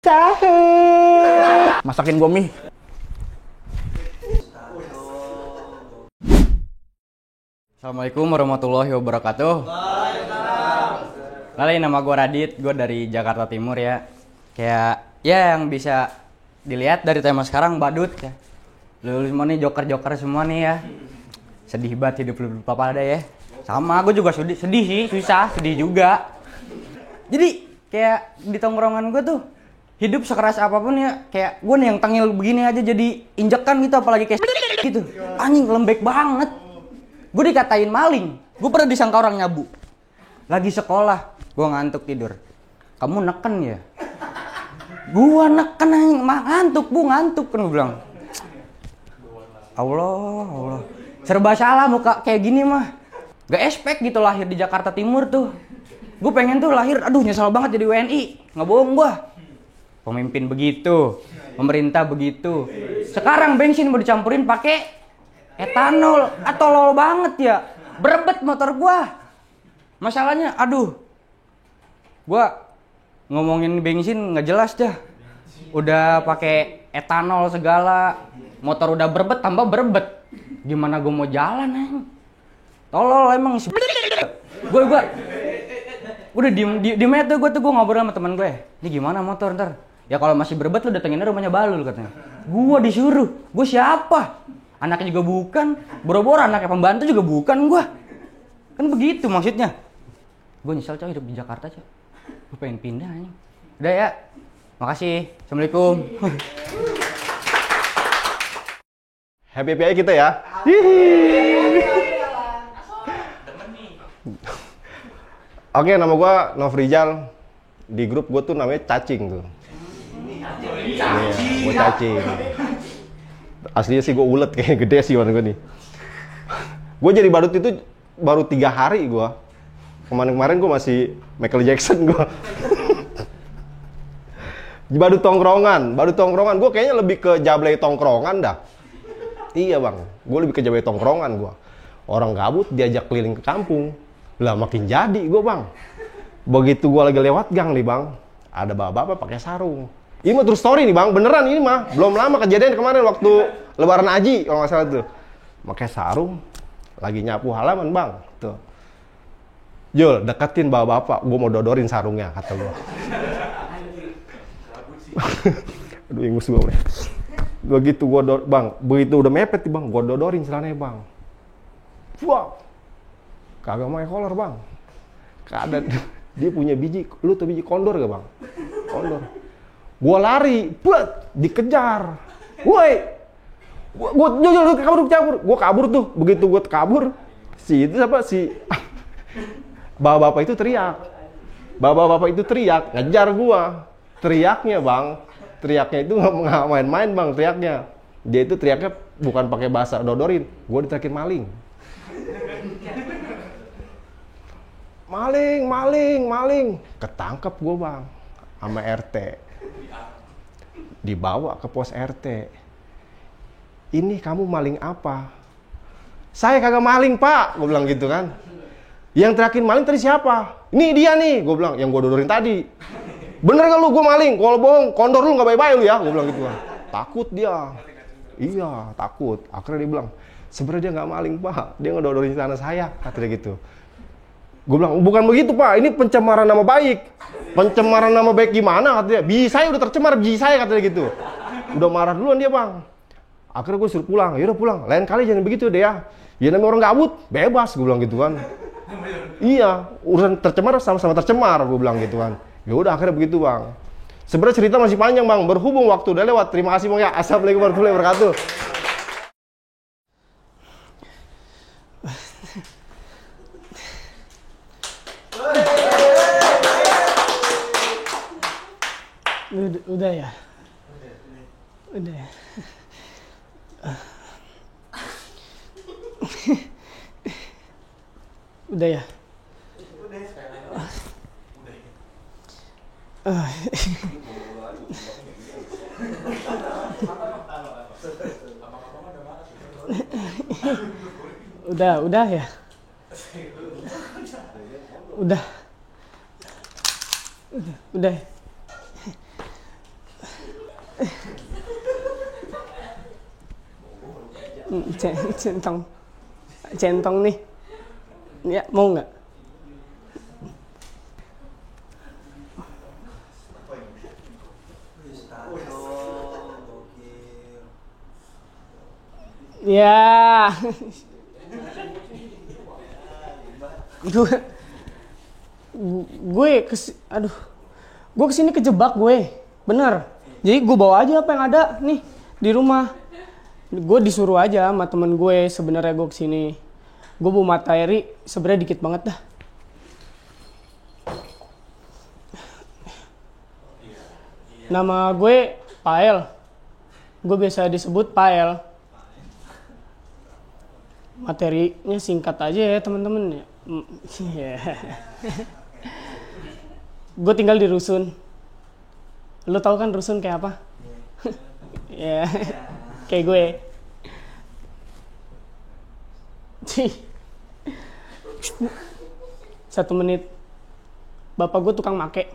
Tahu. Masakin gua mie. Assalamualaikum warahmatullahi wabarakatuh. Kenalin, nama gue Radit, gue dari Jakarta Timur ya. Kayak ya yang bisa dilihat dari tema sekarang badut ya. Lu semua nih joker-joker semua nih ya. Sedih banget hidup lu apa ada ya. Sama gue juga sedih sih, susah, sedih juga. Jadi kayak di tongkrongan gue tuh hidup sekeras apapun ya, kayak gue nih yang tengil begini aja jadi injekan gitu, apalagi kayak gitu. Anjing lembek banget. Gue dikatain maling, gue pernah disangka orang nyabu. Lagi sekolah, gue ngantuk tidur. Kamu neken ya? Gue neken anjing, ngantuk kan gue bilang. Allah. Serba salah muka kayak gini mah. Gak expect gitu lahir di Jakarta Timur tuh. Gue pengen tuh lahir, aduh nyesel banget jadi WNI. Nggak bohong gue. Pemimpin begitu, pemerintah begitu. Sekarang bensin mau dicampurin pakai etanol, atau lol banget ya. Berebet motor gua. Masalahnya, aduh. Gua ngomongin bensin nggak jelas dah. Udah pakai etanol segala, motor udah berebet tambah berebet. Gimana gua mau jalan anjing? Tolol emang sih. Gua udah diem aja tuh gua ngobrol sama teman gue. Ini gimana motor ntar? Ya kalau masih berebet lu datengin rumahnya Balul katanya. Gua disuruh. Gua siapa? Anaknya juga bukan, boro-boro anaknya pembantu juga bukan gua. Kan begitu maksudnya. Gua nyesel coy hidup di Jakarta coy. Gua pengen pindah nih. Udah ya. Makasih. Assalamualaikum. Happy aja kita ya. Oke, nama gua Nofrijal. Di grup gua tuh namanya Cacing tuh. Iya, gua Cacing. Aslinya sih gue ulet, kayak gede sih warna gue nih. Gue jadi badut itu baru 3 hari gue. Kemarin gue masih Michael Jackson gue. Badut tongkrongan. Gue kayaknya lebih ke jablay tongkrongan dah. Iya bang, gue lebih ke jablay tongkrongan gue. Orang gabut diajak keliling ke kampung. Lah makin jadi gue bang. Begitu gue lagi lewat gang nih bang, ada bapak-bapak pakai sarung. Ini mah true story nih bang, beneran ini mah. Belum lama kejadian kemarin waktu Lebaran Haji kalau nggak salah tuh. Pakai sarung, lagi nyapu halaman bang. Tuh. Jul, deketin bapak-bapak, gue mau dodorin sarungnya, kata gue. Aduh, ingus gue. Begitu gue bang, begitu udah mepet nih bang, gue dodorin celananya bang. Wah, kagak pakai kolor bang. Keadaan dia punya biji, lu tuh biji kondor gak bang? Kondor. Gua lari, buat dikejar, woi, gua kabur tuh, begitu gua kabur, si bapak-bapak itu teriak, ngejar gua, teriaknya itu nggak main-main bang, teriaknya, dia itu teriaknya bukan pakai bahasa dodorin, gua diteriakin maling, ketangkep gua bang, sama RT. Dibawa ke pos RT. Ini kamu maling apa? Saya kagak maling pak, gue bilang gitu kan. Yang terakhir maling tadi siapa? Ini dia nih, gue bilang, yang gue dodorin tadi. Bener gak lu gue maling? Kalau bohong, kondor lu gak baik-baik lu ya, gue bilang gitu kan. Takut dia. Iya, takut. Akhirnya dia bilang, sebenarnya dia gak maling pak, dia ngedodorin celana saya, kata dia gitu. Gue bilang, bukan begitu pak, ini pencemaran nama baik. Pencemaran nama baik gimana katanya? Biji saya udah tercemar, biji saya katanya gitu. Udah marah duluan dia bang. Akhirnya gue suruh pulang, yaudah pulang. Lain kali jangan begitu deh ya. Ya namanya orang gabut, bebas gue bilang gitu kan. Iya, urusan tercemar sama-sama tercemar gue bilang gitu kan. Ya udah akhirnya begitu bang. Sebenarnya cerita masih panjang bang, berhubung waktu udah lewat. Terima kasih bang ya. Assalamualaikum warahmatullahi wabarakatuh. Udah ya? Udah ya? Udah ya? Udah ya? Udah. Centong. Centong nih. Ya, mau nggak? Ya. Gue kesini kejebak gue, bener. Jadi gue bawa aja apa yang ada nih di rumah. Gue disuruh aja sama temen gue sebenarnya gue kesini. Gue bawa materi sebenarnya dikit banget dah. Nama gue Pael. Gue biasa disebut Pael. Materinya singkat aja ya teman-teman ya. Gue tinggal di rusun. Lo tau kan rusun kayak apa? Ya, kayak gue. 1 menit. Bapak gue tukang make.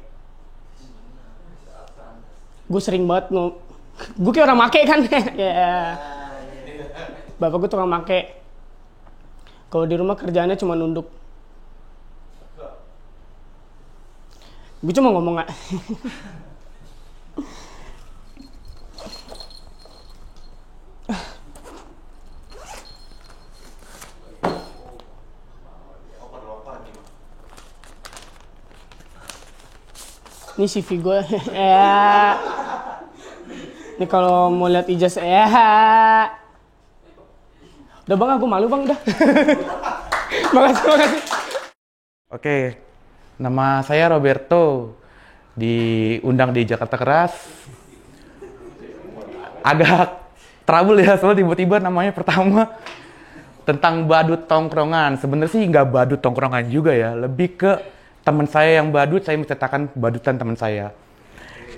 Gue sering banget gue kayak orang make kan. Ya. Bapak gue tukang make. Kalau di rumah kerjaannya cuma nunduk. Gue cuma ngomong nggak. Ini CV gue. Ya. Ini kalau mau lihat ijazah ya. Udah bang, aku malu bang, udah. Makasih. Oke, nama saya Roberto, diundang di Jakarta Keras. Agak trouble ya, soalnya tiba-tiba namanya pertama tentang badut tongkrongan. Sebenarnya sih nggak badut tongkrongan juga ya, lebih ke teman saya yang badut, saya menceritakan badutan teman saya.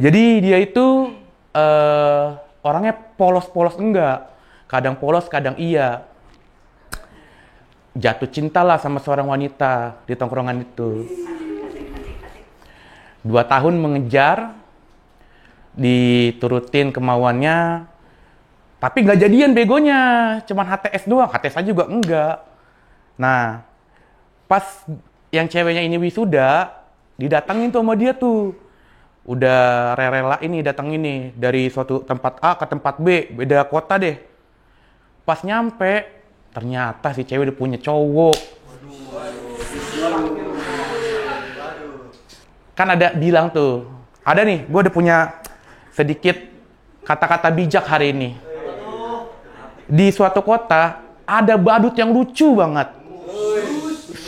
Jadi dia itu orangnya polos-polos enggak, kadang polos, kadang iya. Jatuh cinta lah sama seorang wanita di tongkrongan itu. 2 tahun mengejar, diturutin kemauannya, tapi nggak jadian begonya, cuman HTS doang, HTS aja juga enggak. Nah, pas yang ceweknya ini wisuda, didatangin tuh sama dia tuh. Udah rela ini datang ini dari suatu tempat A ke tempat B, beda kota deh. Pas nyampe, ternyata si cewek udah punya cowok. Kan ada bilang tuh, ada nih, gue udah punya sedikit kata-kata bijak hari ini. Di suatu kota, ada badut yang lucu banget.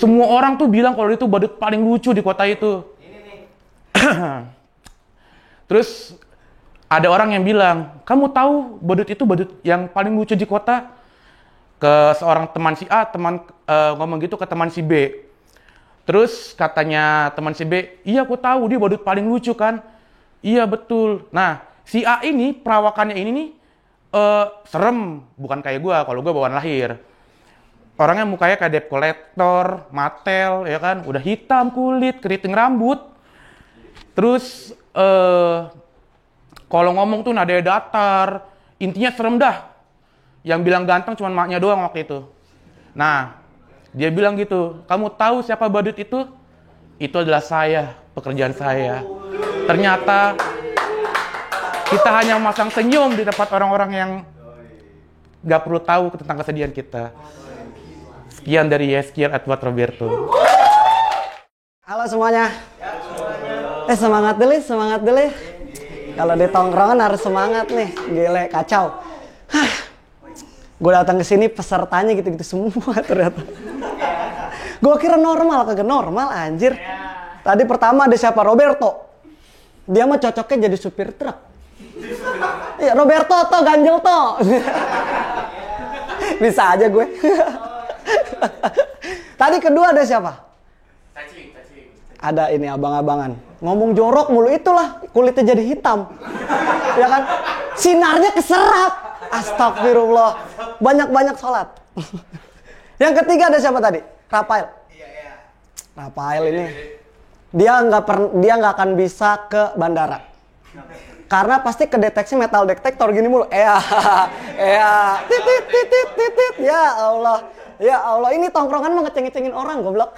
Semua orang tuh bilang kalau itu badut paling lucu di kota itu. Terus ada orang yang bilang, kamu tahu badut itu badut yang paling lucu di kota? Ke seorang teman si A, ngomong gitu ke teman si B. Terus katanya teman si B, iya aku tahu dia badut paling lucu kan? Iya betul. Nah, si A ini perawakannya ini nih serem, bukan kayak gua. Kalau gua bawaan lahir. Orangnya mukanya kayak debt collector, matel, ya kan? Udah hitam kulit, keriting rambut. Terus kalau ngomong tuh nadanya datar. Intinya serem dah. Yang bilang ganteng cuma maknya doang waktu itu. Nah, dia bilang gitu, kamu tahu siapa badut itu? Itu adalah saya, pekerjaan saya. Ternyata kita hanya memasang senyum di tempat orang-orang yang gak perlu tahu tentang kesedihan kita. Sekian dari Yeskiel Edward Roberto. Halo semuanya. Semangat dulu. Kalau di tongkrongan harus semangat nih, gile kacau. Gue datang ke sini pesertanya gitu-gitu semua ternyata. Gue kira normal, kagak normal anjir. Tadi pertama ada siapa? Roberto. Dia mah cocoknya jadi supir truk. Iya, Roberto toh ganjel toh. Bisa aja gue. Tadi kedua ada siapa? Cacing. Ada ini abang-abangan. Ngomong jorok mulu, itulah kulitnya jadi hitam. Ya kan? Sinarnya keserap. Astagfirullah. Banyak-banyak sholat. Yang ketiga ada siapa tadi? Rafael. Iya. Rafael ini dia nggak akan bisa ke bandara. Karena pasti kedeteksi metal detektor gini mulu. Titit titit titit. Ya Allah. Ya Allah, ini tongkrongan mau ngeceng-ngecengin orang goblok.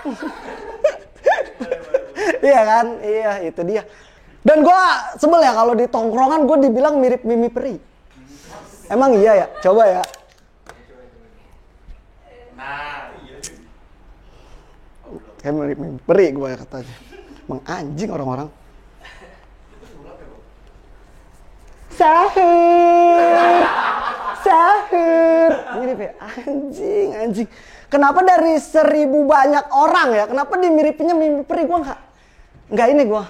Iya kan? Iya, itu dia. Dan gua sebel ya kalau di tongkrongan gua dibilang mirip Mimi Peri. Emang iya ya? Coba ya. Kayak mirip Mimi Peri gua ya katanya. Emang anjing orang-orang. Sahur. Mirip ya? Anjing. Kenapa dari 1000 banyak orang ya? Kenapa dimiripinnya Mimi Peri? Gua nggak ini gua.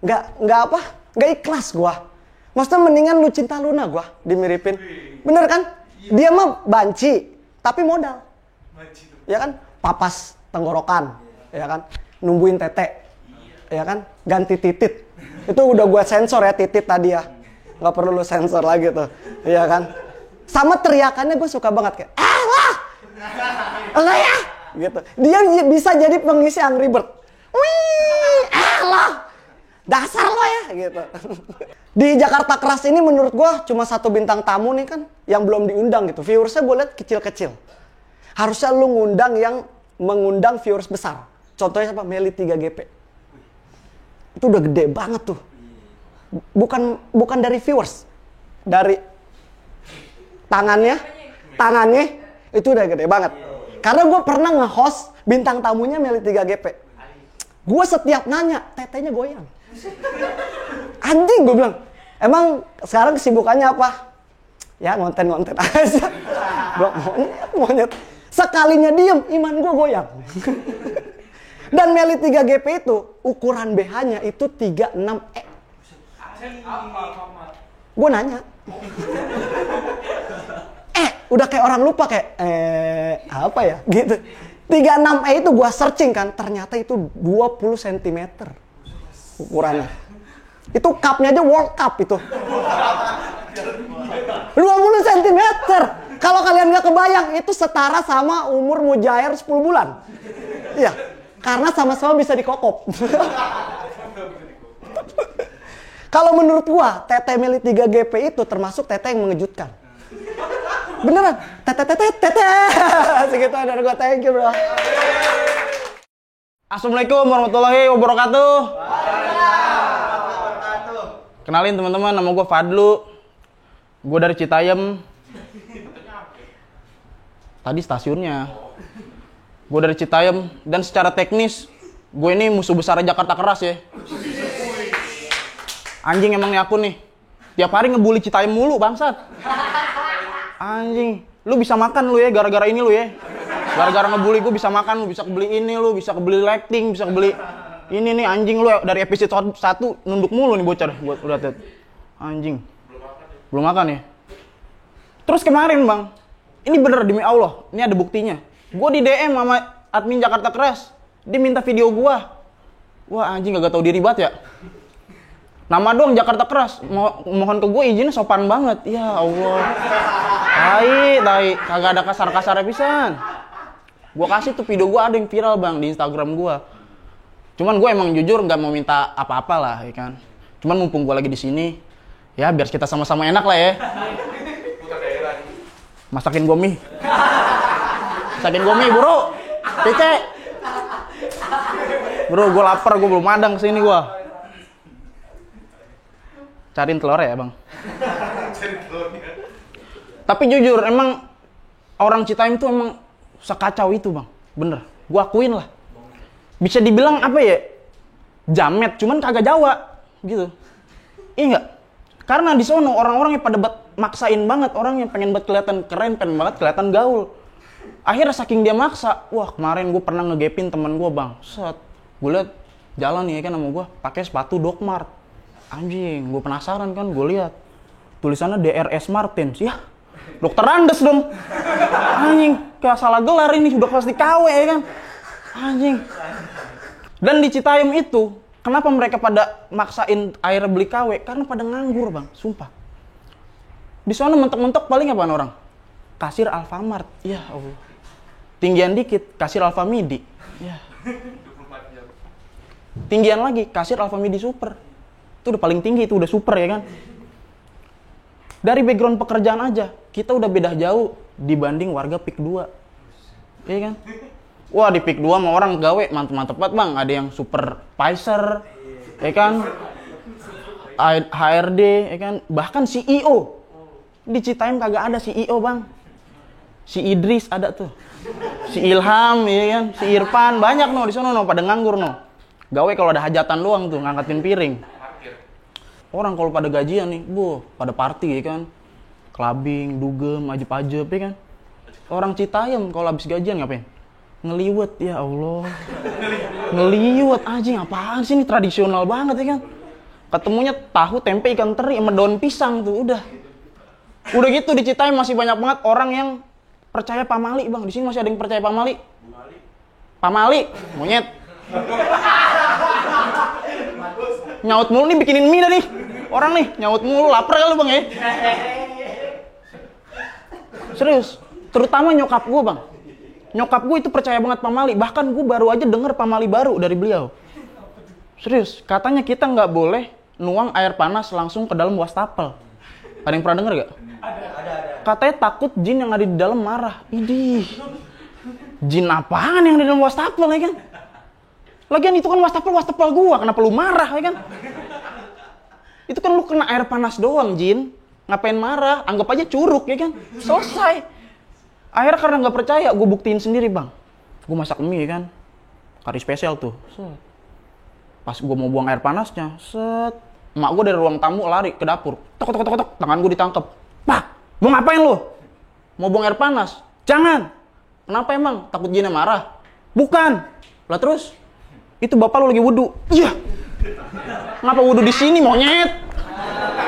Nggak ikhlas gua. Maksudnya mendingan Lucinta Luna gua dimiripin. Bener kan? Dia mah banci, tapi modal. Ya kan? Papas tenggorokan, ya kan? Numbuin tete. Ya kan? Ganti titit. Itu udah gua sensor ya titit tadi ya. Nggak perlu lu sensor lagi tuh. Iya kan? Sama teriakannya gue suka banget kayak Allah ya gitu. Dia bisa jadi pengisi Angry Bird. Wih, Allah. Dasar lo ya gitu. Di Jakarta Keras ini menurut gue cuma 1 bintang tamu nih kan yang belum diundang gitu. Viewersnya gue liat kecil-kecil. Harusnya lu ngundang yang mengundang viewers besar. Contohnya siapa? Meli 3GP. Itu udah gede banget tuh. Bukan dari viewers, dari tangannya itu udah gede banget. Karena gue pernah nge-host bintang tamunya Meli 3GP. Gue setiap nanya, tetenya goyang. Anjing, gue bilang, emang sekarang kesibukannya apa? Ya ngonten-ngonten aja. Gue monyet. Sekalinya diem, iman gue goyang. Dan Meli 3GP itu, ukuran BH-nya itu 36E. Gue nanya. Udah kayak orang lupa kayak apa ya gitu. 36E itu gue searching kan, ternyata itu 20 cm ukurannya. Itu cupnya aja World Cup itu. 20 cm. Kalau kalian nggak kebayang, itu setara sama umur Mujair 10 bulan. Iya, karena sama-sama bisa dikokop. Kalau menurut gua, tete Meli 3GP itu termasuk tete yang mengejutkan. Beneran, tete. Segitu dari gua, thank you bro. Assalamualaikum warahmatullahi wabarakatuh. Kenalin teman-teman, nama gua Fadlu. Gua dari Citayam. Tadi stasiunnya. Gua dari Citayam dan secara teknis, gue ini musuh besar Jakarta Keras ya. Anjing emang nih aku nih. Tiap hari ngebully Citayam mulu bangsat. Anjing, lu bisa makan lu ya gara-gara ini lu ya. Gara-gara ngebully gue bisa makan, lu bisa kebeli ini lu, bisa kebeli lighting, bisa kebeli ini nih anjing lu dari episode 1 nunduk mulu nih bocor buat udah tuh. Anjing. Belum makan ya. Terus kemarin, Bang. Ini bener demi Allah, ini ada buktinya. Gue di DM sama admin Jakarta Keras. Dia minta video gua. Wah, anjing gak tahu diri banget ya. Nama doang Jakarta Keras, mohon ke gue izinnya sopan banget. Ya Allah. Tai, kagak ada kasar-kasarnya pisan. Gue kasih tuh video gue ada yang viral bang di Instagram gue. Cuman gue emang jujur nggak mau minta apa-apa lah, ya kan. Cuman mumpung gue lagi di sini, ya biar kita sama-sama enak lah ya. Masakin gue mie. Bro. Cece. Bro, gue lapar, gue belum madang kesini gue. Cariin telur ya bang. Tapi jujur emang orang Citayam tuh emang sekacau itu bang. Bener, gue akuin lah. Bisa dibilang apa ya, jamet, cuman kagak Jawa gitu. Iya nggak? Karena di sono orang-orang yang pada maksain banget, orang yang pengen banget kelihatan keren, pengen banget kelihatan gaul. Akhirnya saking dia maksa, wah kemarin gue pernah ngegepin teman gue bang. Set, gue liat jalan nih kan sama gue, pakai sepatu Doc Mart. Anjing, gue penasaran kan, gue lihat tulisannya DRS Martins, ya dokter Andes dong. Anjing, kayak salah gelar ini, udah kelas di KW ya kan. Anjing. Dan di Citayam itu, kenapa mereka pada maksain air beli KW? Karena pada nganggur bang, sumpah. Di sana mentok-mentok paling apaan orang? Kasir Alfamart, ya Allah. Tinggian dikit, kasir Alfamidi, ya. Tinggian lagi, kasir Alfamidi Super. Itu udah paling tinggi, itu udah super ya kan. Dari background pekerjaan aja, kita udah beda jauh dibanding warga PIK 2. Iya kan? Wah, di PIK 2 mah orang gawe mantep-mantep banget, Bang. Ada yang supervisor, ya kan? HRD, ya kan? Bahkan CEO. Di Citayam kagak ada CEO, Bang. Si Idris ada tuh. Si Ilham, ya kan? Si Irfan, banyak no di sono no, pada nganggur no. Gawe kalau ada hajatan doang tuh, ngangkatin piring. Orang kalau pada gajian nih, pada party ya kan. Clubbing, dugem, ajep-ajep ya kan. Orang Citayam kalau habis gajian ngapain? Ngeliwet, ya Allah. Ngeliwet anjing, apaan sih ini tradisional banget ya kan. Ketemunya tahu, tempe, ikan teri sama daun pisang tuh, udah. Udah gitu di Citayam masih banyak banget orang yang percaya pamali, Bang. Di sini masih ada yang percaya pamali. Pamali, monyet. Nyaut mulu nih bikinin mie dah nih. Orang nih nyaut mulu, lapar kali Bang ya. Serius, terutama nyokap gue Bang. Nyokap gue itu percaya banget pamali. Bahkan gue baru aja denger pamali baru dari beliau. Serius, katanya kita nggak boleh nuang air panas langsung ke dalam wastafel. Ada yang pernah denger gak? Ada. Katanya takut jin yang ada di dalam marah. Idih, jin apaan yang ada di dalam wastafel ya kan? Lagian itu kan wastafel gua, kenapa lu marah ya kan? Itu kan lu kena air panas doang, Jin. Ngapain marah? Anggap aja curug ya kan? Selesai. Akhirnya karena nggak percaya, gue buktiin sendiri Bang. Gue masak mie kan, kari spesial tuh. Set. Pas gue mau buang air panasnya, set. Emak gue dari ruang tamu lari ke dapur. Tok, tangan gue ditangkep. Pak, mau ngapain lu? Mau buang air panas? Jangan. Kenapa emang? Takut jinnya marah? Bukan. Lah terus? Itu bapak lu lagi wudu. Iya. Ngapa wudu di sini monyet?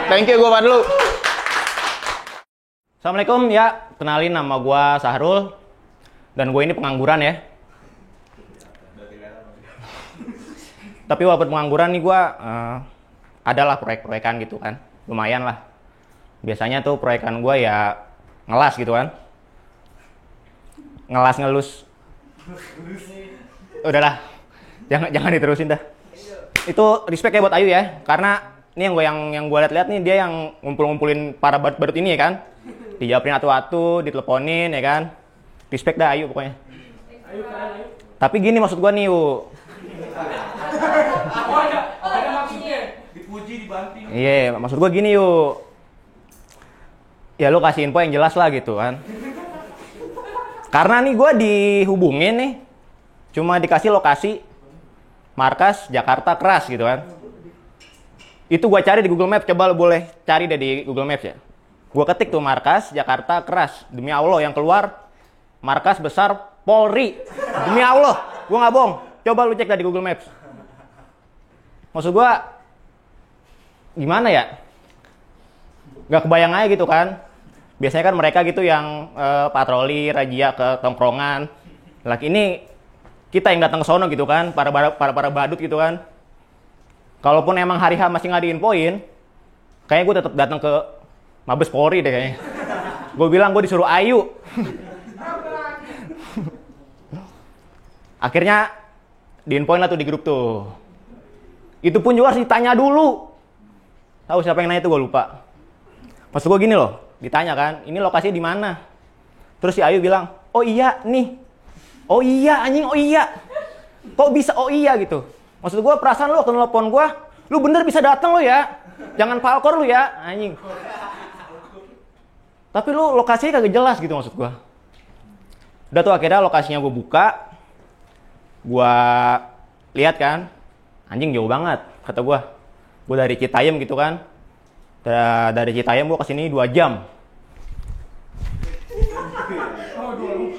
Thank you, gua dulu. Assalamualaikum ya, kenalin nama gua Sahrul dan gue ini pengangguran ya. Tapi walaupun pengangguran nih gua adalah proyek-proyekan gitu kan, lumayan lah. Biasanya tuh proyekan gua ya ngelas gitu kan, ngelas ngelus. Udahlah. Jangan diterusin dah. Itu respect ya buat Ayu ya, karena ini yang gue lihat nih dia yang ngumpulin para badut ini ya kan. Dijawabin atu-atu, diteleponin ya kan. Respect dah Ayu pokoknya. Tapi gini maksud gue nih, Yu. Ada maksudnya dipuji, dibanting. Iya, maksud gue gini, Yu. Ya lu kasih info yang jelas lah gitu kan. Karena nih gue dihubungin nih, cuma dikasih lokasi markas Jakarta Keras gitu kan. Itu gue cari di Google Maps, coba lo boleh cari deh di Google Maps ya. Gue ketik tuh markas Jakarta Keras. Demi Allah yang keluar markas besar Polri. Demi Allah, gue nggak bohong. Coba lu cek dah di Google Maps. Maksud gue gimana ya? Gak kebayang aja gitu kan. Biasanya kan mereka gitu yang patroli, razia ke tongkrongan. Lagi ini kita yang datang ke sono gitu kan, para badut gitu kan. Kalaupun emang hari H masih nggak diinfoin, kayaknya gue tetap datang ke Mabes Polri deh kayaknya. Gue bilang gue disuruh Ayu. Akhirnya diinfoin lah tuh di grup tuh. Itu pun juga harus ditanya dulu. Tahu siapa yang nanya itu gue lupa. Maksud gue gini loh, ditanya kan, ini lokasinya di mana? Terus si Ayu bilang, oh iya nih. Oh iya anjing, oh iya. Kok bisa oh iya gitu? Maksud gue perasaan lu waktu nelfon gue, lu bener bisa datang lu ya. Jangan palkor lu ya, anjing. Tapi lu lokasinya kagak jelas gitu maksud gue. Udah tuh akhirnya lokasinya gue buka. Gue lihat kan, anjing jauh banget kata gue. Gue dari Citayam gitu kan. Dari Citayam gue kesini 2 jam.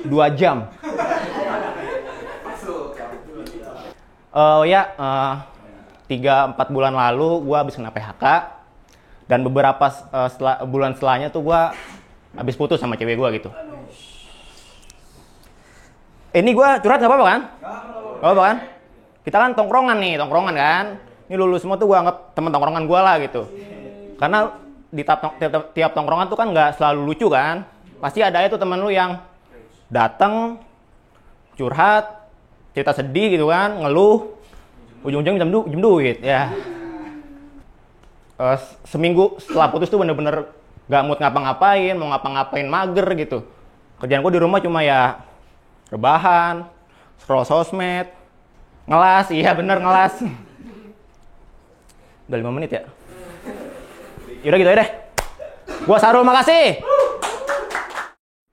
2 jam. Oh ya, 3-4 bulan lalu gue habis kena PHK. Dan beberapa bulan setelahnya tuh gue habis putus sama cewek gue gitu. Ini gue curhat gak apa-apa kan? Gak apa-apa kan? Kita kan tongkrongan kan? Ini lulus semua tuh gue anggap temen tongkrongan gue lah gitu. Karena di tiap tongkrongan tuh kan gak selalu lucu kan? Pasti ada aja tuh temen lu yang datang curhat, cerita sedih gitu kan, ngeluh, ujung-ujung jam duit ya. Seminggu setelah putus tuh bener-bener Nggak mood ngapa-ngapain, mau ngapa-ngapain mager gitu. Kerjaan gue di rumah cuma ya rebahan, scroll sosmed, ngelas, iya bener ngelas. Udah 5 menit ya? Yaudah gitu aja deh. Gua Sarul, makasih!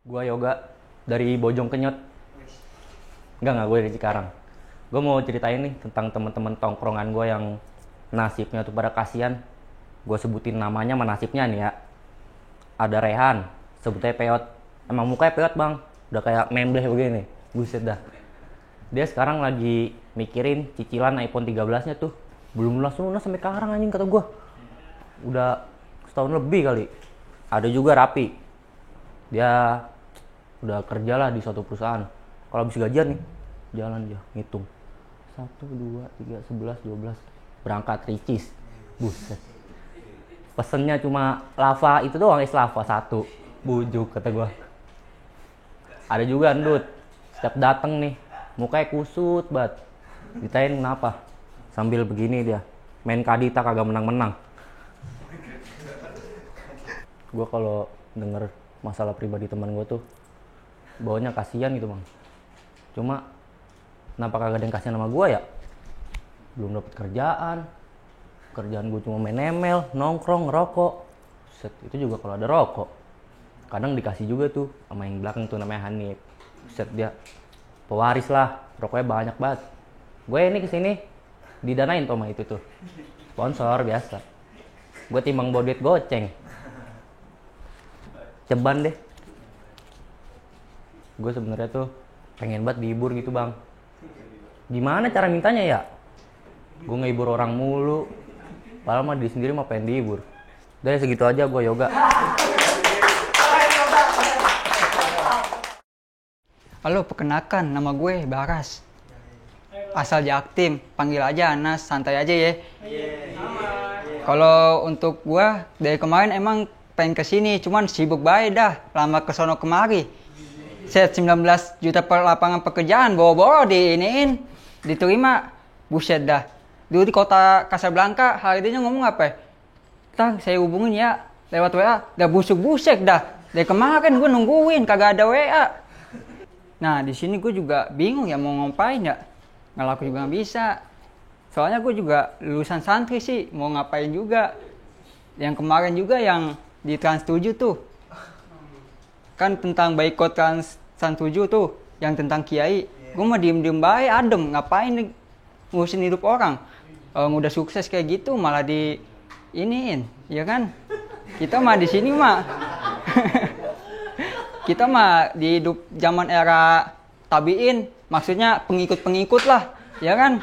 Gua Yoga dari Bojong Kenyot. Enggak, gue dari Cikarang. Gue mau ceritain nih tentang teman-teman tongkrongan gue yang nasibnya tuh pada kasihan. Gue sebutin namanya sama nasibnya nih ya. Ada Rehan, sebutnya Peot. Emang mukanya Peot bang, udah kayak membleh begini. Buset dah. Dia sekarang lagi mikirin cicilan iPhone 13-nya tuh. Belum lunas sampai sekarang anjing kata gue. Udah setahun lebih kali. Ada juga Rapi. Dia udah kerja lah di suatu perusahaan. Kalau habis gajian nih, jalan dia ngitung. 1, 2, 3, 11, 12. Berangkat ricis. Buset. Pesennya cuma lava itu doang, es lava 1. Bujuk kata gue. Ada juga Ndut. Setiap dateng nih, mukanya kusut banget. Ditanyain kenapa? Sambil begini dia, main kadita kagak menang-menang. Gue kalau denger masalah pribadi teman gue tuh, bawanya kasihan gitu bang. Cuma, kenapa kagak ada yang kasihan sama gue ya? Belum dapet kerjaan gue cuma main ML, nongkrong, ngerokok. Set, itu juga kalau ada rokok. Kadang dikasih juga tuh sama yang belakang tuh namanya Hanif. Set, dia pewaris lah, rokoknya banyak banget. Gue ini kesini didanain tuh sama itu tuh, sponsor biasa. Gue timbang bawa duit goceng, ceban deh. Gue sebenarnya tuh pengen banget dihibur gitu bang. Gimana cara mintanya ya? Gue ngehibur orang mulu, padahal mah diri sendiri mah pengen dihibur. Udah segitu aja, gue Yoga. Halo, perkenalkan nama gue Baras. Asal Jaktim, panggil aja Anas, santai aja ya. Kalau untuk gue dari kemarin emang pengen kesini, cuman sibuk baik dah, lama kesono kemari. Set 19 juta per lapangan pekerjaan, bawa-bawa diiniin, diterima, buset dah. Dulu di kota Casablanca, hari ini ngomong apa? Tang, saya hubungin ya, lewat WA, udah busuk-busek dah. Dari kemarin gue nungguin, kagak ada WA. Nah, di sini gue juga bingung ya mau ngapain ya. Ngelaku juga nggak bisa. Soalnya gue juga lulusan santri sih, mau ngapain juga. Yang kemarin juga yang di Trans 7 tuh. Kan tentang boikot Trans 7 tuh, yang tentang kiai. Gue mah diem-diem baik, adem, ngapain ngurusin hidup orang. Udah sukses kayak gitu malah di iniin, ya kan? Kita mah di sini mah kita mah di hidup zaman era tabiin, maksudnya pengikut-pengikut lah, ya kan?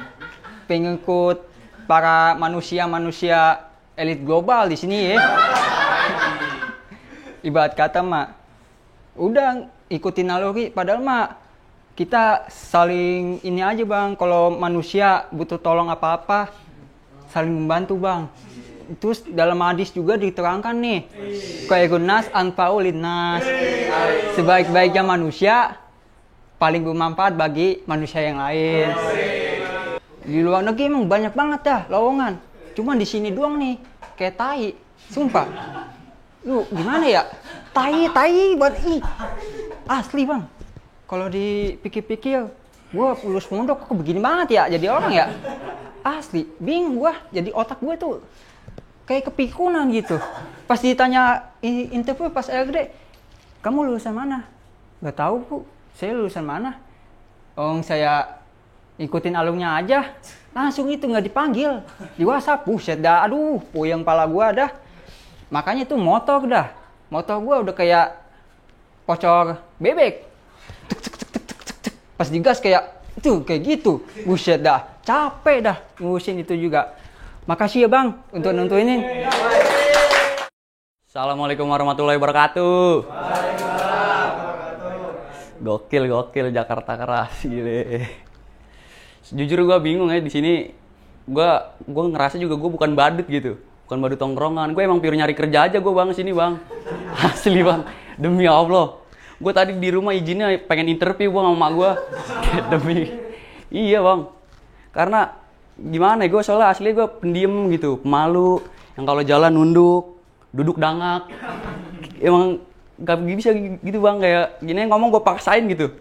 Pengikut para manusia-manusia elit global di sini ya. Ibarat kata mah, udah ikutin naluri, padahal mah kita saling ini aja bang. Kalau manusia butuh tolong apa-apa, saling membantu bang. Terus dalam hadis juga diterangkan nih, khairun nas anfa'u linnas. Sebaik-baiknya manusia paling bermanfaat bagi manusia yang lain. Di luar negeri emang banyak banget dah lowongan. Cuman di sini doang nih kayak tai. Sumpah. Lu gimana ya? Tai banget ih. Asli bang. Kalau dipikir-pikir, gua lulus pondok kok begini banget ya jadi orang ya? Asli, bingung gua. Jadi otak gue tuh kayak kepikunan gitu. Pas ditanya interview pas LD, kamu lulusan mana? Gak tahu bu, saya lulusan mana? Saya ikutin alumnya aja. Langsung itu nggak dipanggil di WhatsApp. Buset dah, aduh, puyeng pala gua dah. Makanya tuh motor dah. Motor gua udah kayak pocor bebek. Pas digas kayak itu kayak gitu. Buset dah, capek dah ngurusin itu juga. Makasih ya bang untuk nontonin. Assalamualaikum warahmatullahi wabarakatuh. Gokil Jakarta keras gile. Jujur gue bingung ya di sini. Gue ngerasa juga gue bukan badut gitu, bukan badut tongkrongan. Gue emang pure nyari kerja aja gue bang sini bang. Asli bang, demi Allah. Gue tadi di rumah izinnya pengen interview bang sama emak gue. Demi, iya bang. Karena gimana ya, gue soalnya asli gue pendiam gitu, pemalu, yang kalau jalan nunduk, duduk dangak. Emang gak bisa gitu bang, kayak gini ngomong gue paksain gitu.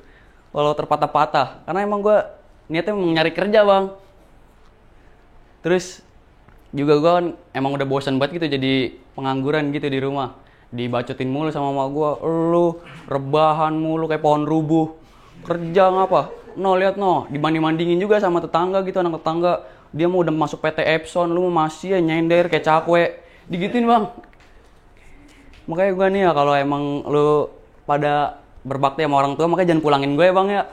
Walau terpatah-patah, karena emang gue niatnya emang nyari kerja bang. Terus juga gue kan emang udah bosan banget gitu jadi pengangguran gitu di rumah. Dibacotin mulu sama mama gue, lu rebahan mulu kayak pohon rubuh. Kerja ngapa? No, lihat no, dibanding-bandingin juga sama tetangga gitu, anak tetangga. Dia mau udah masuk PT Epson, lu masih ya nyender kayak cakwe. Digituin bang. Makanya gue nih ya, kalau emang lu pada berbakti sama orang tua, makanya jangan pulangin gue ya bang ya.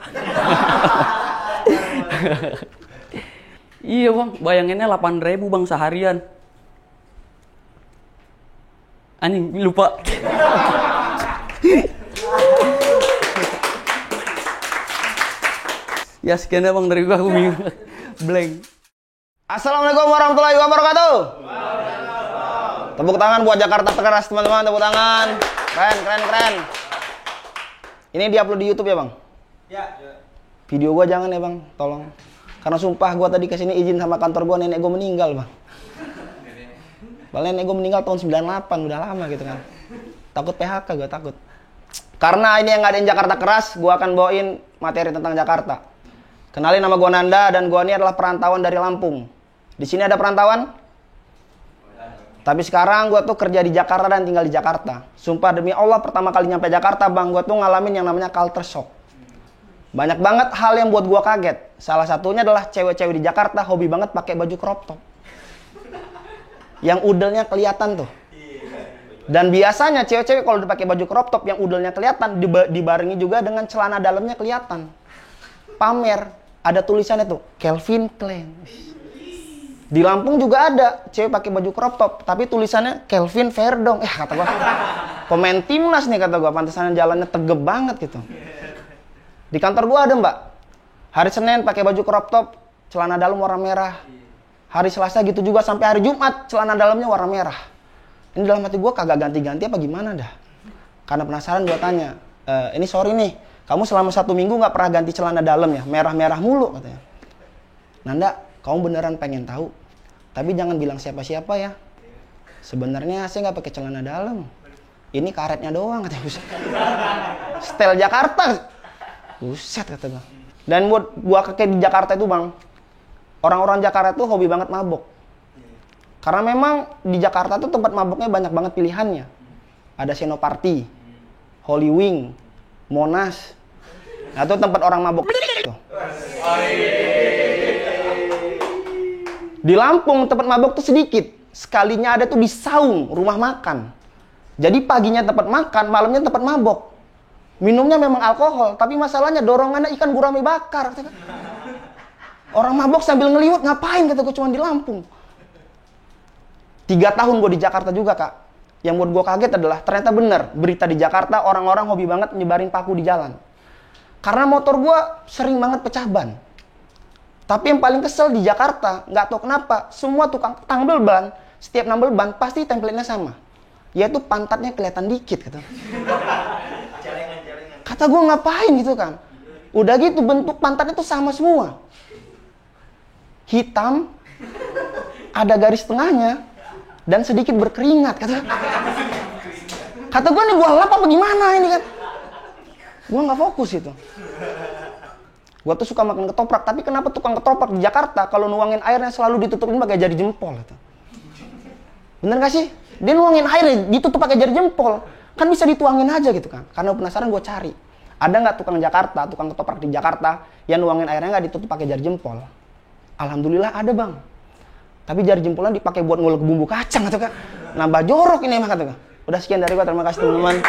Iya bang, bayanginnya 8.000 bang seharian. Anjing, lupa. Ya sekian ya bang dari gue bingung. Blank. Assalamualaikum warahmatullahi wabarakatuh. Tepuk tangan buat Jakarta Terkeras teman-teman, tepuk tangan. Keren. Ini di-upload di YouTube ya bang? Ya. Video gua jangan ya bang, tolong. Karena sumpah gua tadi kesini izin sama kantor gua, nenek gua meninggal bang. Padahal nenek gua meninggal tahun 98, udah lama gitu kan. Takut PHK gua takut. Karena ini yang ngadain Jakarta Keras, gua akan bawain materi tentang Jakarta. Kenalin, nama gua Nanda dan gua ini adalah perantauan dari Lampung. Di sini ada perantauan? Tapi sekarang gue tuh kerja di Jakarta dan tinggal di Jakarta. Sumpah demi Allah, pertama kali nyampe Jakarta bang, gue tuh ngalamin yang namanya culture shock. Banyak banget hal yang buat gue kaget. Salah satunya adalah cewek-cewek di Jakarta hobi banget pakai baju crop top. Yang udelnya kelihatan tuh. Dan biasanya cewek-cewek kalau dipakai baju crop top yang udelnya kelihatan, dibarengi juga dengan celana dalamnya kelihatan. Pamer, ada tulisannya tuh, Calvin Klein. Di Lampung juga ada cewek pakai baju crop top, tapi tulisannya Kelvin Verdong. Kata gua, pemain timnas nih kata gua, pantesan jalannya tegep banget gitu. Di kantor gua ada mbak, hari Senin pakai baju crop top, celana dalam warna merah. Hari Selasa gitu juga, sampai hari Jumat celana dalamnya warna merah. Ini dalam hati gua kagak ganti-ganti apa gimana dah? Karena penasaran gua tanya, ini sorry nih, kamu selama 1 minggu nggak pernah ganti celana dalam ya? Merah-merah mulu katanya. Nanda, kamu beneran pengen tahu? Tapi jangan bilang siapa-siapa ya. Sebenarnya saya nggak pakai celana dalam. Ini karetnya doang katanya. Style Jakarta. Buset kata gua. Dan buat gua kakek di Jakarta itu bang, orang-orang Jakarta tuh hobi banget mabok. Karena memang di Jakarta tuh tempat maboknya banyak banget pilihannya. Ada Senoparty, Holy Wing, Monas. Nah itu tempat orang mabok tuh. Di Lampung tempat mabok tuh sedikit. Sekalinya ada tuh di Saung, rumah makan. Jadi paginya tempat makan, malamnya tempat mabok. Minumnya memang alkohol, tapi masalahnya dorongannya ikan gurame bakar. Orang mabok sambil ngeliwat, ngapain kata gue, cuma di Lampung. 3 tahun gue di Jakarta juga kak. Yang buat gue kaget adalah ternyata bener berita di Jakarta orang-orang hobi banget nyebarin paku di jalan. Karena motor gue sering banget pecah ban. Tapi yang paling kesel di Jakarta, nggak tahu kenapa, semua tukang tambal ban, setiap nambal ban pasti template-nya sama. Yaitu pantatnya kelihatan dikit. Kata gue ngapain gitu kan. Udah gitu bentuk pantatnya tuh sama semua. Hitam, ada garis tengahnya, dan sedikit berkeringat. Kata gue nih gue lap apa gimana ini kan. Gue nggak fokus itu. Gue tuh suka makan ketoprak, tapi kenapa tukang ketoprak di Jakarta kalau nuangin airnya selalu ditutupin pakai jari jempol? Gitu. Bener gak sih? Dia nuangin airnya ditutup pakai jari jempol, kan bisa dituangin aja gitu kan? Karena penasaran gue cari, ada nggak tukang Jakarta, tukang ketoprak di Jakarta yang nuangin airnya nggak ditutup pakai jari jempol? Alhamdulillah ada bang. Tapi jari jempolnya dipakai buat ngulek bumbu kacang gitu kan? Nambah jorok ini mah kata. Udah sekian dari gue, terima kasih teman-teman.